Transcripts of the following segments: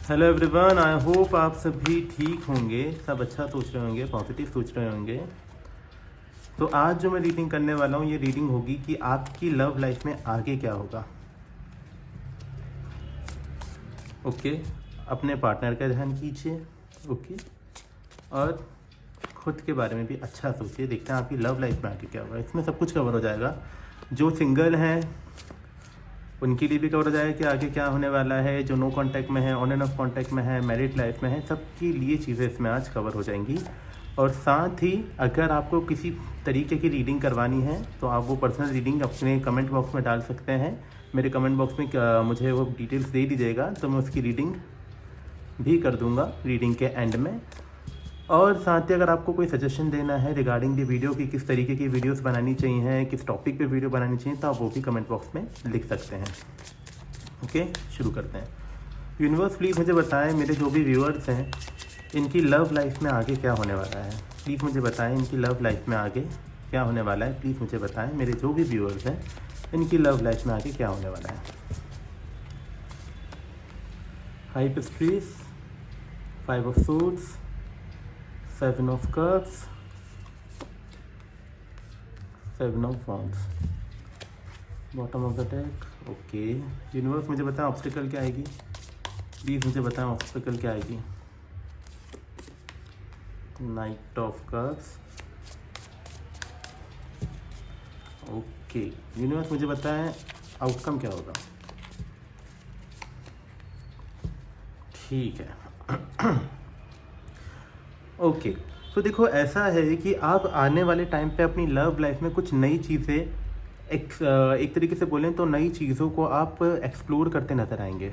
Hello everyone, I hope आप सभी ठीक होंगे, सब अच्छा सोच रहे होंगे, पॉजिटिव सोच रहे होंगे। तो आज जो मैं रीडिंग करने वाला हूँ, ये रीडिंग होगी कि आपकी लव लाइफ में आगे क्या होगा। ओके, अपने पार्टनर का ध्यान कीजिए। ओके, और खुद के बारे में भी अच्छा सोचिए। देखते हैं आपकी लव लाइफ में आगे क्या होगा। इसमें सब कुछ कवर हो जाएगा। जो सिंगल हैं उनके लिए भी कवर हो जाएगा कि आगे क्या होने वाला है। जो नो कांटेक्ट में है, ऑन एंड ऑफ कांटेक्ट में है, मैरिड लाइफ में है, सबके लिए चीज़ें इसमें आज कवर हो जाएंगी। और साथ ही अगर आपको किसी तरीके की रीडिंग करवानी है तो आप वो पर्सनल रीडिंग अपने कमेंट बॉक्स में डाल सकते हैं। मेरे कमेंट बॉक्स में मुझे वो डिटेल्स दे दीजिएगा तो मैं उसकी रीडिंग भी कर दूंगा रीडिंग के एंड में। और साथ ही अगर आपको कोई सजेशन देना है रिगार्डिंग दी वीडियो की किस तरीके की वीडियोस बनानी चाहिए, किस टॉपिक पे वीडियो बनानी चाहिए, तो आप वो भी कमेंट बॉक्स में लिख सकते हैं। ओके, शुरू करते हैं। यूनिवर्स प्लीज़ मुझे बताएं, मेरे जो भी व्यूअर्स हैं इनकी लव लाइफ में आगे क्या होने वाला है। प्लीज़ मुझे बताएं इनकी लव लाइफ में आगे क्या होने वाला है। प्लीज़ मुझे बताएं, मेरे जो भी व्यूअर्स हैं इनकी लव लाइफ में आगे क्या होने वाला है। High priestess, 5 of swords, 7 of cups, 7 of wands, bottom of the deck. Okay, universe मुझे बताएं ऑब्स्टिकल क्या आएगी। प्लीज़ मुझे बताएं ऑब्स्टिकल क्या आएगी। Night of cups. Okay, universe मुझे बताएं आउटकम क्या होगा। ठीक है। ओके, तो देखो ऐसा है कि आप आने वाले टाइम पे अपनी लव लाइफ में कुछ नई चीज़ें एक तरीके से बोलें तो नई चीज़ों को आप एक्सप्लोर करते नज़र आएंगे।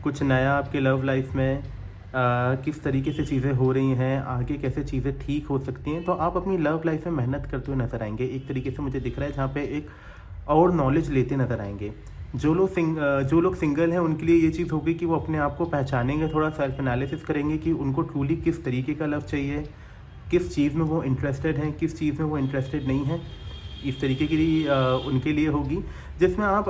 कुछ नया आपके लव लाइफ में किस तरीके से चीज़ें हो रही हैं, आगे कैसे चीज़ें ठीक हो सकती हैं, तो आप अपनी लव लाइफ में मेहनत करते हुए नज़र आएंगे। एक तरीके से मुझे दिख रहा है जहाँ पे एक और नॉलेज लेते नज़र आएंगे। जो लोग सिंगल हैं उनके लिए ये चीज़ होगी कि वो अपने आप को पहचानेंगे, थोड़ा सेल्फ एनालिसिस करेंगे कि उनको ट्रूली किस तरीके का लव चाहिए, किस चीज़ में वो इंटरेस्टेड हैं, किस चीज़ में वो इंटरेस्टेड नहीं है। इस तरीके की उनके लिए होगी जिसमें आप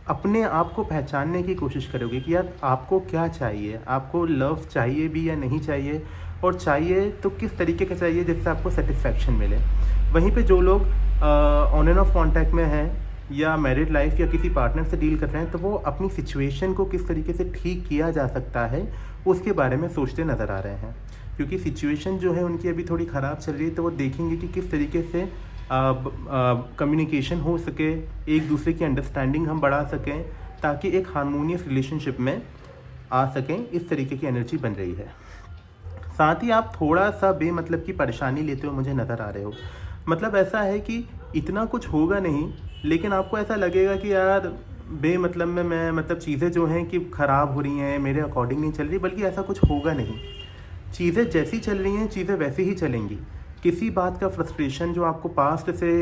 अपने आप को पहचानने की कोशिश करोगे कि यार आपको क्या चाहिए, आपको लव चाहिए भी या नहीं चाहिए, और चाहिए तो किस तरीके का चाहिए जिससे आपको सेटिस्फैक्शन मिले। वहीं पे जो लोग ऑन एंड ऑफ कॉन्टैक्ट में हैं या मैरिड लाइफ या किसी पार्टनर से डील कर रहे हैं तो वो अपनी सिचुएशन को किस तरीके से ठीक किया जा सकता है उसके बारे में सोचते नज़र आ रहे हैं। क्योंकि सिचुएशन जो है उनकी अभी थोड़ी ख़राब चल रही है, तो वो देखेंगे कि किस तरीके से कम्युनिकेशन हो सके, एक दूसरे की अंडरस्टैंडिंग हम बढ़ा सकें ताकि एक हार्मोनियस रिलेशनशिप में आ सकें। इस तरीके की एनर्जी बन रही है। साथ ही आप थोड़ा सा बेमतलब की परेशानी लेते हुए मुझे नज़र आ रहे हो। मतलब ऐसा है कि इतना कुछ होगा नहीं, लेकिन आपको ऐसा लगेगा कि यार बेमतलब में मैं मतलब चीज़ें जो हैं कि ख़राब हो रही हैं, मेरे अकॉर्डिंग नहीं चल रही, बल्कि ऐसा कुछ होगा नहीं। चीज़ें जैसी चल रही हैं चीज़ें वैसी ही चलेंगी। किसी बात का फ्रस्ट्रेशन जो आपको पास्ट से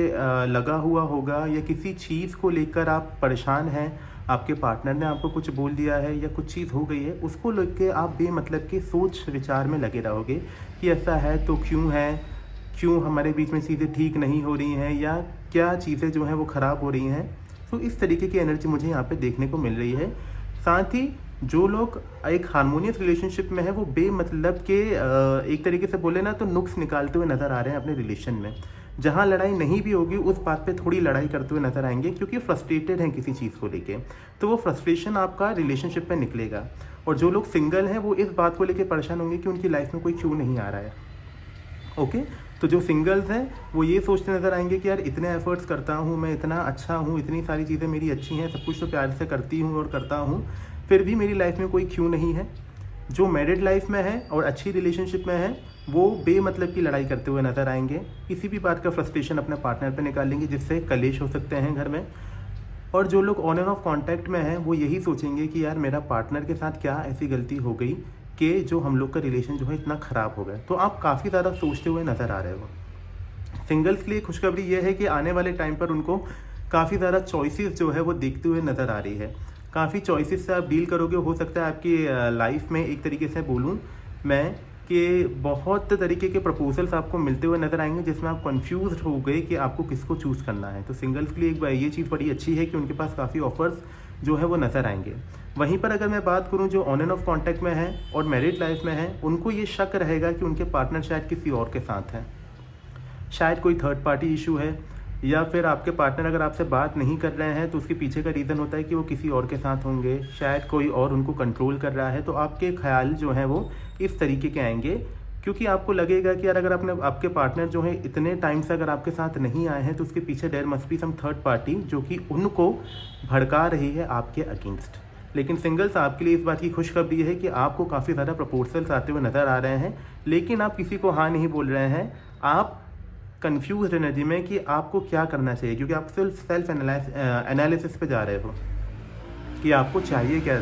लगा हुआ होगा या किसी चीज़ को लेकर आप परेशान हैं, आपके पार्टनर ने आपको कुछ बोल दिया है या कुछ चीज़ हो गई है, उसको लेकर आप बेमतलब के सोच विचार में लगे रहोगे कि ऐसा है तो क्यों है, क्यों हमारे बीच में चीज़ें ठीक नहीं हो रही हैं, या क्या चीज़ें जो हैं वो ख़राब हो रही हैं। तो इस तरीके की एनर्जी मुझे यहाँ पे देखने को मिल रही है। साथ ही जो लोग एक हार्मोनियस रिलेशनशिप में है वो बेमतलब के एक तरीके से बोले ना तो नुक्स निकालते हुए नज़र आ रहे हैं अपने रिलेशन में। जहाँ लड़ाई नहीं भी होगी उस बात पे थोड़ी लड़ाई करते हुए नज़र आएंगे क्योंकि फ्रस्ट्रेटेड हैं किसी चीज़ को लेके, तो वो फ्रस्ट्रेशन आपका रिलेशनशिप में निकलेगा। और जो लोग सिंगल हैं वो इस बात को लेकर परेशान होंगे कि उनकी लाइफ में कोई क्यों नहीं आ रहा है। ओके, तो जो सिंगल्स हैं वो ये सोचते नज़र आएंगे कि यार इतने एफर्ट्स करता हूँ, मैं इतना अच्छा हूँ, इतनी सारी चीज़ें मेरी अच्छी हैं, सब कुछ तो प्यार से करती हूँ और करता हूँ, फिर भी मेरी लाइफ में कोई क्यों नहीं है। जो मैरिड लाइफ में है और अच्छी रिलेशनशिप में है वो बेमतलब की लड़ाई करते हुए नज़र आएंगे, किसी भी बात का फ्रस्ट्रेशन अपने पार्टनर पर निकालेंगे जिससे कलेश हो सकते हैं घर में। और जो लोग ऑन एंड ऑफ कॉन्टैक्ट में हैं वो यही सोचेंगे कि यार मेरा पार्टनर के साथ क्या ऐसी गलती हो गई कि जो हम लोग का रिलेशन जो है इतना ख़राब हो गया। तो आप काफ़ी ज़्यादा सोचते हुए नज़र आ रहे हो। सिंगल्स के लिए खुशखबरी ये है कि आने वाले टाइम पर उनको काफ़ी ज़्यादा चॉइसेस जो है वो देखते हुए नज़र आ रही है। काफ़ी चॉइसेस से आप डील करोगे। हो सकता है आपकी लाइफ में एक तरीके से बोलूँ मैं कि बहुत तरीके के प्रपोजल्स आपको मिलते हुए नज़र आएंगे जिसमें आप कंफ्यूज हो गए कि आपको किसको चूज़ करना है। तो सिंगल्स के लिए एक बार ये चीज़ बड़ी अच्छी है कि उनके पास काफ़ी ऑफर्स जो है वो नज़र आएंगे। वहीं पर अगर मैं बात करूं जो ऑन एंड ऑफ कॉन्टैक्ट में है और मैरिड लाइफ में है, उनको ये शक रहेगा कि उनके पार्टनर शायद किसी और के साथ हैं, शायद कोई थर्ड पार्टी इशू है, या फिर आपके पार्टनर अगर आपसे बात नहीं कर रहे हैं तो उसके पीछे का रीज़न होता है कि वो किसी और के साथ होंगे, शायद कोई और उनको कंट्रोल कर रहा है। तो आपके ख्याल जो हैं वो इस तरीके के आएंगे, क्योंकि आपको लगेगा कि यार अगर आपके पार्टनर जो है इतने टाइम से अगर आपके साथ नहीं आए हैं तो उसके पीछे there must be some third party जो कि उनको भड़का रही है आपके अगेंस्ट। लेकिन सिंगल्स आपके लिए इस बात की खुशखबरी है कि आपको काफ़ी ज़्यादा प्रपोजल्स आते हुए नज़र आ रहे हैं, लेकिन आप किसी को हाँ नहीं बोल रहे हैं। आप कंफ्यूज एनर्जी में कि आपको क्या करना चाहिए, क्योंकि आप सिर्फ सेल्फ एनालिसिस पे जा रहे हो कि आपको चाहिए क्या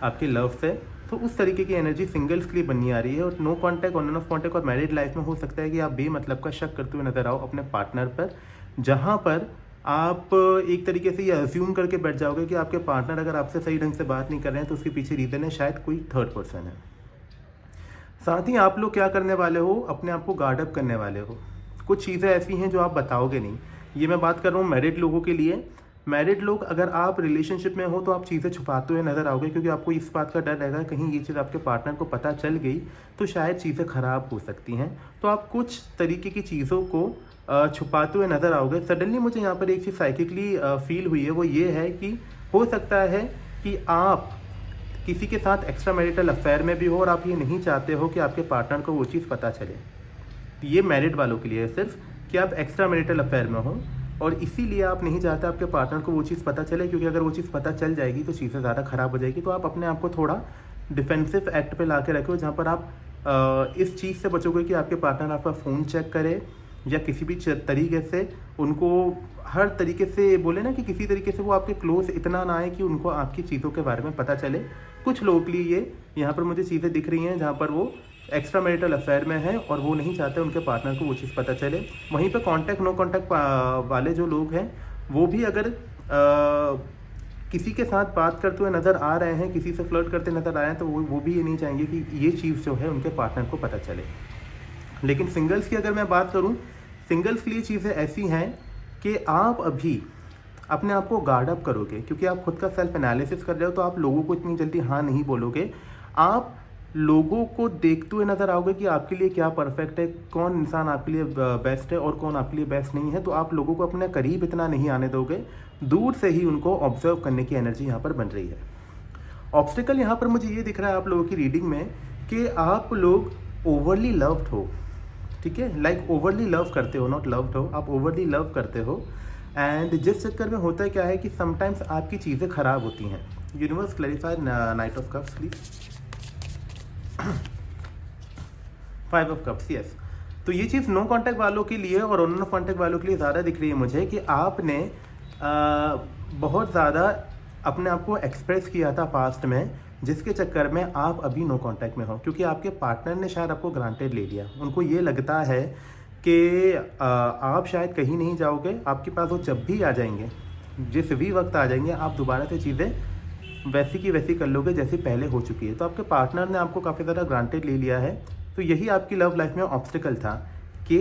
आपके लव से। तो उस तरीके की एनर्जी सिंगल्स के लिए बननी आ रही है। और no contact, on and off contact और मैरिड लाइफ में हो सकता है कि आप बेमतलब का शक करते हुए नजर आओ अपने पार्टनर पर, जहाँ पर आप एक तरीके से ये अज्यूम करके बैठ जाओगे कि आपके पार्टनर अगर आपसे सही ढंग से बात नहीं कर रहे हैं तो उसके पीछे रीज़न है शायद कोई थर्ड पर्सन है। साथ ही आप लोग क्या करने वाले हो, अपने आप को गार्ड अप करने वाले हो। कुछ चीज़ें ऐसी हैं जो आप बताओगे नहीं। ये मैं बात कर रहा हूँ मैरिड लोगों के लिए। मैरिड लोग अगर आप रिलेशनशिप में हो तो आप चीज़ें छुपाते हुए नजर आओगे, क्योंकि आपको इस बात का डर रहेगा कहीं ये चीज़ आपके पार्टनर को पता चल गई तो शायद चीज़ें ख़राब हो सकती हैं। तो आप कुछ तरीके की चीज़ों को छुपाते हुए नजर आओगे। सडनली मुझे यहाँ पर एक चीज़ साइकिकली फील हुई है, वो ये है कि हो सकता है कि आप किसी के साथ एक्स्ट्रा मैरिटल अफेयर में भी हो और आप ये नहीं चाहते हो कि आपके पार्टनर को वो चीज़ पता चले। ये मैरिड वालों के लिए है सिर्फ कि आप एक्स्ट्रा मैरिटल अफेयर में हो और इसीलिए आप नहीं चाहते आपके पार्टनर को वो चीज़ पता चले, क्योंकि अगर वो चीज़ पता चल जाएगी तो चीज़ें ज़्यादा ख़राब हो जाएगी। तो आप अपने आप को थोड़ा डिफेंसिव एक्ट पे ला के रखो, जहाँ पर आप इस चीज़ से बचोगे कि आपके पार्टनर आपका फ़ोन चेक करे या किसी भी तरीके से उनको हर तरीके से बोले ना कि किसी तरीके से वो आपके क्लोज इतना ना आए कि उनको आपकी चीज़ों के बारे में पता चले। कुछ लोगों के लिए ये यहाँ पर मुझे चीज़ें दिख रही हैं जहाँ पर वो एक्स्ट्रा मैरिटल अफेयर में है और वो नहीं चाहते उनके पार्टनर को वो चीज़ पता चले। वहीं पे कॉन्टैक्ट नो कॉन्टैक्ट वाले जो लोग हैं वो भी अगर किसी के साथ बात करते हुए नज़र आ रहे हैं, किसी से फ्लर्ट करते नज़र आ रहे हैं, तो वो भी ये नहीं चाहेंगे कि ये चीज़ जो है उनके पार्टनर को पता चले। लेकिन सिंगल्स की अगर मैं बात करूँ, सिंगल्स के लिए चीज़ें ऐसी हैं कि आप अभी अपने आप को गार्ड अप करोगे, क्योंकि आप खुद का सेल्फ एनालिसिस कर रहे हो, तो आप लोगों को इतनी जल्दी हाँ नहीं बोलोगे। आप लोगों को देखते हुए नज़र आओगे कि आपके लिए क्या परफेक्ट है, कौन इंसान आपके लिए बेस्ट है और कौन आपके लिए बेस्ट नहीं है। तो आप लोगों को अपने करीब इतना नहीं आने दोगे, दूर से ही उनको ऑब्जर्व करने की एनर्जी यहाँ पर बन रही है। ऑब्स्टिकल यहाँ पर मुझे ये दिख रहा है आप लोगों की रीडिंग में कि आप लोग ओवरली लव्ड हो, ठीक है, लाइक ओवरली लव करते हो, नॉट लव्ड हो, आप ओवरली लव करते हो। एंड जिस चक्कर में होता है क्या है कि समटाइम्स आपकी चीज़ें ख़राब होती हैं। Universe clarify night of cups please. 5 of cups, yes. तो ये चीज़ नो कॉन्टैक्ट वालों के लिए और ऑन कॉन्टैक्ट वालों के लिए ज़्यादा दिख रही है मुझे कि आपने बहुत ज़्यादा अपने आप को एक्सप्रेस किया था पास्ट में, जिसके चक्कर में आप अभी नो कांटेक्ट में हो, क्योंकि आपके पार्टनर ने शायद आपको ग्रांटेड ले लिया। उनको ये लगता है कि आप शायद कहीं नहीं जाओगे, आपके पास वो जब भी आ जाएंगे, जिस भी वक्त आ जाएंगे, आप दोबारा से चीज़ें वैसी की वैसी कर लोगे जैसी पहले हो चुकी है। तो आपके पार्टनर ने आपको काफ़ी ज़्यादा ग्रांटेड ले लिया है। तो यही आपकी लव लाइफ में ऑब्स्टिकल था कि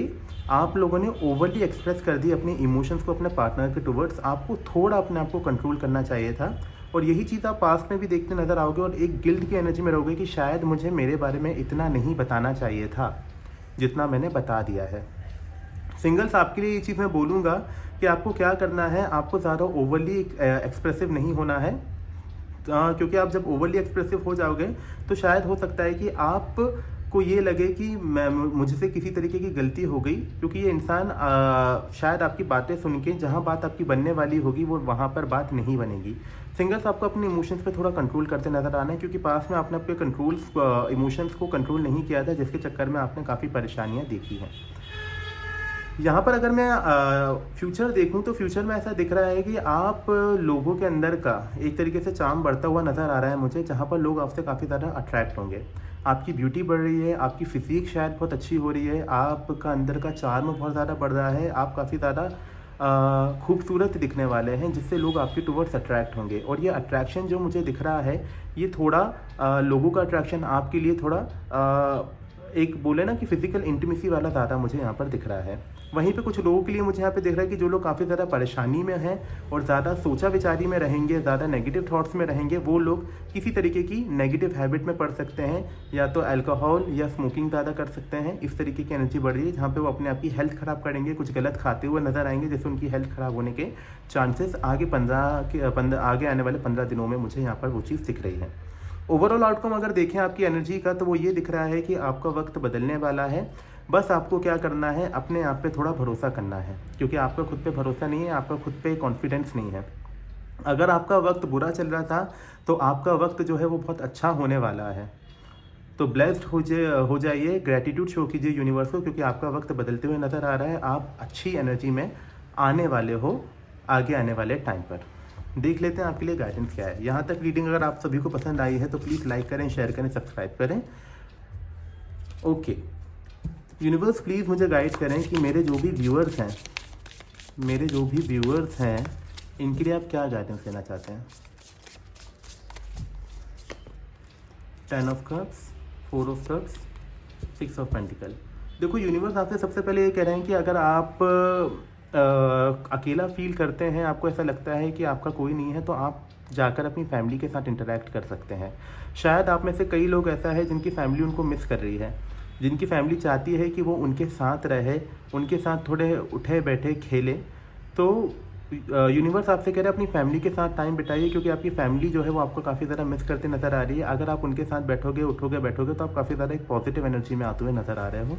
आप लोगों ने ओवरली एक्सप्रेस कर दी अपने इमोशंस को अपने पार्टनर के टुवर्ड्स। आपको थोड़ा अपने आप को कंट्रोल करना चाहिए था, और यही चीज़ आप पास्ट में भी देखते नज़र आओगे और एक गिल्ट की एनर्जी में रहोगे कि शायद मुझे मेरे बारे में इतना नहीं बताना चाहिए था जितना मैंने बता दिया है। सिंगल्स, आपके लिए ये चीज़ मैं बोलूँगा कि आपको क्या करना है, आपको ज़्यादा ओवरली एक्सप्रेसिव नहीं होना है, क्योंकि आप जब ओवरली एक्सप्रेसिव हो जाओगे तो शायद हो सकता है कि आप को ये लगे कि मुझसे किसी तरीके की गलती हो गई, क्योंकि ये इंसान शायद आपकी बातें सुन के जहाँ बात आपकी बनने वाली होगी वो वहाँ पर बात नहीं बनेगी। सिंगल्स, आपको अपने इमोशंस पे थोड़ा कंट्रोल करते नजर आना है, क्योंकि पास में आपने अपने इमोशंस को कंट्रोल नहीं किया था, जिसके चक्कर में आपने काफ़ी परेशानियाँ देखी हैं। यहाँ पर अगर मैं फ्यूचर देखूँ तो फ्यूचर में ऐसा दिख रहा है कि आप लोगों के अंदर का एक तरीके से चार्म बढ़ता हुआ नज़र आ रहा है मुझे, जहाँ पर लोग आपसे काफ़ी ज़्यादा अट्रैक्ट होंगे। आपकी ब्यूटी बढ़ रही है, आपकी फिजिक शायद बहुत अच्छी हो रही है, आपका अंदर का चार्म बहुत ज़्यादा बढ़ रहा है, आप काफ़ी ज़्यादा खूबसूरत दिखने वाले हैं, जिससे लोग आपके टुवर्ड्स अट्रैक्ट होंगे। और ये अट्रैक्शन जो मुझे दिख रहा है, ये थोड़ा लोगों का अट्रैक्शन आपके लिए थोड़ा एक बोले ना कि फिजिकल इंटीमेसी वाला ज़्यादा मुझे यहाँ पर दिख रहा है। वहीं पे कुछ लोगों के लिए मुझे यहाँ पे दिख रहा है कि जो लोग काफ़ी ज़्यादा परेशानी में हैं और ज़्यादा सोचा विचारी में रहेंगे, ज़्यादा नेगेटिव थॉट्स में रहेंगे, वो लोग किसी तरीके की नेगेटिव हैबिट में पड़ सकते हैं, या तो अल्कोहल या स्मोकिंग ज़्यादा कर सकते हैं। इस तरीके की एनर्जी बढ़ रही है जहाँ पे वो अपने आप की हेल्थ ख़राब करेंगे, कुछ गलत खाते हुए नजर आएंगे, जिससे उनकी हेल्थ ख़राब होने के चांसेस आगे आने वाले 15 दिनों में मुझे यहाँ पर वो चीज़ दिख रही है। ओवरऑल आउटकम अगर देखें आपकी एनर्जी का, तो वो ये दिख रहा है कि आपका वक्त बदलने वाला है। बस आपको क्या करना है, अपने आप पे थोड़ा भरोसा करना है, क्योंकि आपका खुद पे भरोसा नहीं है, आपका खुद पे कॉन्फिडेंस नहीं है। अगर आपका वक्त बुरा चल रहा था तो आपका वक्त जो है वो बहुत अच्छा होने वाला है। तो ब्लेस्ड हो जाइए, ग्रेटिट्यूड शो कीजिए यूनिवर्स को, क्योंकि आपका वक्त बदलते हुए नज़र आ रहा है। आप अच्छी एनर्जी में आने वाले हो आगे आने वाले टाइम पर। देख लेते हैं आपके लिए गाइडेंस क्या है। यहाँ तक रीडिंग अगर आप सभी को पसंद आई है तो प्लीज़ लाइक करें, शेयर करें, सब्सक्राइब करें। ओके यूनिवर्स, प्लीज़ मुझे गाइड करें कि मेरे जो भी व्यूअर्स हैं इनके लिए आप क्या गाइडेंस देना चाहते हैं। 10 of cups, 4 of cups, 6 of pentacle. देखो यूनिवर्स आपसे सबसे पहले ये कह रहे हैं कि अगर आप अकेला फील करते हैं, आपको ऐसा लगता है कि आपका कोई नहीं है, तो आप जाकर अपनी फैमिली के साथ इंटरेक्ट कर सकते हैं। शायद आप में से कई लोग ऐसा है जिनकी फैमिली उनको मिस कर रही है, जिनकी फैमिली चाहती है कि वो उनके साथ रहे, उनके साथ थोड़े उठे बैठे खेले। तो यूनिवर्स आपसे कह रहे हैं अपनी फैमिली के साथ टाइम बिताइए, क्योंकि आपकी फैमिली जो है वो आपको काफ़ी ज़्यादा मिस करते नज़र आ रही है। अगर आप उनके साथ बैठोगे बैठोगे तो आप काफ़ी ज़्यादा एक पॉजिटिव एनर्जी में आते हुए नज़र आ रहे हो।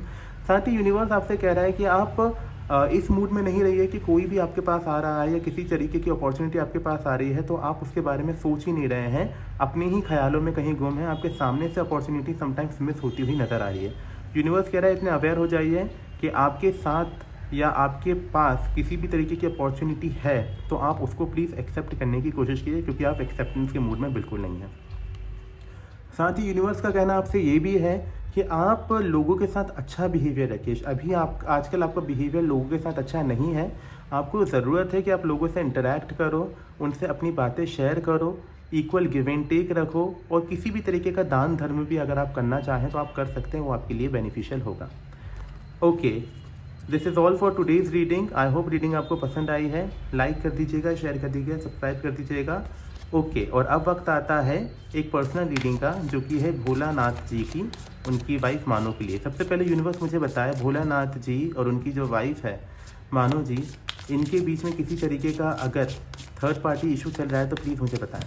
साथ ही यूनिवर्स आपसे कह रहा है कि आप इस मूड में नहीं रहिए कि कोई भी आपके पास आ रहा है या किसी तरीके की अपॉर्चुनिटी आपके पास आ रही है तो आप उसके बारे में सोच ही नहीं रहे हैं, अपने ही ख्यालों में कहीं गुम हैं। आपके सामने से अपॉर्चुनिटी समटाइम्स मिस होती हुई नज़र आ रही है। यूनिवर्स कह रहा है इतने अवेयर हो जाइए कि आपके साथ या आपके पास किसी भी तरीके की अपॉर्चुनिटी है तो आप उसको प्लीज़ एक्सेप्ट करने की कोशिश कीजिए, क्योंकि आप एक्सेप्टेंस के मूड में बिल्कुल नहीं हैं। साथ ही यूनिवर्स का कहना आपसे ये भी है कि आप लोगों के साथ अच्छा बिहेवियर रखिए। अभी आजकल आपका बिहेवियर लोगों के साथ अच्छा नहीं है। आपको ज़रूरत है कि आप लोगों से इंटरेक्ट करो, उनसे अपनी बातें शेयर करो, इक्वल गिव एंड टेक रखो, और किसी भी तरीके का दान धर्म भी अगर आप करना चाहें तो आप कर सकते हैं, वो आपके लिए बेनिफिशियल होगा। Okay, this is all for today's reading. I hope reading आपको पसंद आई है। लाइक कर दीजिएगा, शेयर कर दीजिएगा, सब्सक्राइब कर दीजिएगा। ओके, और अब वक्त आता है एक पर्सनल रीडिंग का, जो कि है भोलानाथ जी की उनकी वाइफ मानो के लिए। सबसे पहले यूनिवर्स मुझे बताया भोलानाथ जी और उनकी जो वाइफ है मानो जी, इनके बीच में किसी तरीके का अगर थर्ड पार्टी इशू चल रहा है तो प्लीज़ मुझे बताएं।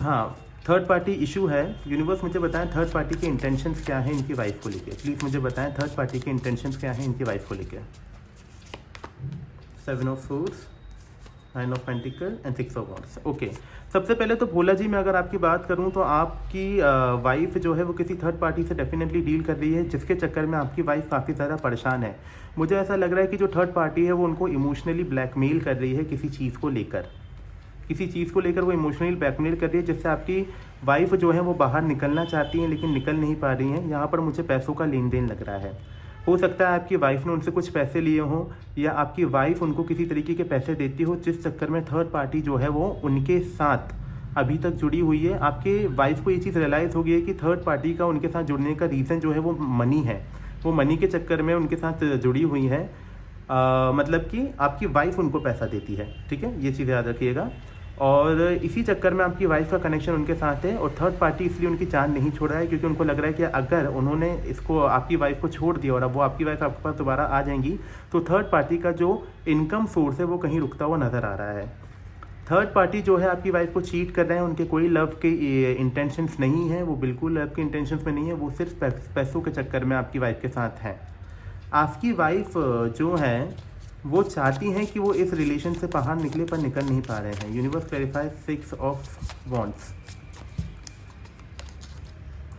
हाँ, थर्ड पार्टी इशू है। यूनिवर्स मुझे बताएं थर्ड पार्टी के इंटेंशंस क्या हैं इनकी वाइफ को लेके। प्लीज़ मुझे बताएं थर्ड पार्टी के इंटेंशंस क्या हैं इनकी वाइफ को लेके। 7 of source, 9 of pentacle and 6 of wands. Okay, सबसे पहले तो भोला जी मैं अगर आपकी बात करूं तो आपकी वाइफ जो है वो किसी थर्ड पार्टी से डेफिनेटली डील कर रही है, जिसके चक्कर में आपकी वाइफ काफ़ी ज़्यादा परेशान है। मुझे ऐसा लग रहा है कि जो थर्ड पार्टी है वो उनको इमोशनली ब्लैकमेल कर रही है किसी चीज़ को लेकर वो इमोशनली ब्लैकमेल कर रही है, जिससे आपकी वाइफ जो है वो बाहर निकलना चाहती हैं लेकिन निकल नहीं पा रही हैं। यहाँ पर मुझे पैसों का लेन देन लग रहा है। हो सकता है आपकी वाइफ ने उनसे कुछ पैसे लिए हों, या आपकी वाइफ उनको किसी तरीके के पैसे देती हो, जिस चक्कर में थर्ड पार्टी जो है वो उनके साथ अभी तक जुड़ी हुई है। आपके वाइफ को ये चीज़ रियलाइज़ हो गई है कि थर्ड पार्टी का उनके साथ जुड़ने का रीज़न जो है वो मनी है। वो मनी के चक्कर में उनके साथ जुड़ी हुई है, मतलब कि आपकी वाइफ उनको पैसा देती है। ठीक है, ये चीज़ याद रखिएगा। और इसी चक्कर में आपकी वाइफ का कनेक्शन उनके साथ है, और थर्ड पार्टी इसलिए उनकी जान नहीं छोड़ रहा है क्योंकि उनको लग रहा है कि अगर उन्होंने इसको आपकी वाइफ को छोड़ दिया और अब वो आपकी वाइफ आपके पास दोबारा आ जाएंगी तो थर्ड पार्टी का जो इनकम सोर्स है वो कहीं रुकता हुआ नज़र आ रहा है। थर्ड पार्टी जो है आपकी वाइफ को चीट कर रहे हैं, उनके कोई लव के इंटेंशंस नहीं है, वो बिल्कुल लव के इंटेंशंस में नहीं है, वो सिर्फ पैसों के चक्कर में आपकी वाइफ के साथ हैं। आपकी वाइफ जो है वो चाहती हैं कि वो इस रिलेशन से बाहर निकले पर निकल नहीं पा रहे हैं। Universe clarify 6 of wands.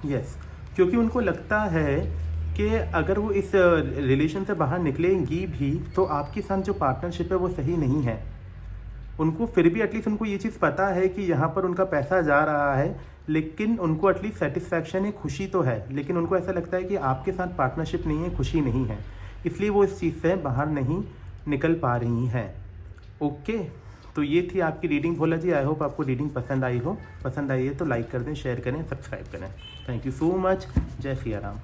Yes, क्योंकि उनको लगता है कि अगर वो इस रिलेशन से बाहर निकलेंगी भी तो आपके साथ जो पार्टनरशिप है वो सही नहीं है। उनको फिर भी एटलीस्ट उनको ये चीज़ पता है कि यहाँ पर उनका पैसा जा रहा है, लेकिन उनको एटलीस्ट सेटिस्फैक्शन है, खुशी तो है, लेकिन उनको ऐसा लगता है कि आपके साथ पार्टनरशिप नहीं है, खुशी नहीं है, इसलिए वो इस चीज़ से बाहर नहीं निकल पा रही हैं। ओके, तो ये थी आपकी reading Bhola ji. I hope आपको रीडिंग पसंद आई है तो लाइक कर दें, शेयर करें, सब्सक्राइब करें। Thank you so much. जय सिया राम।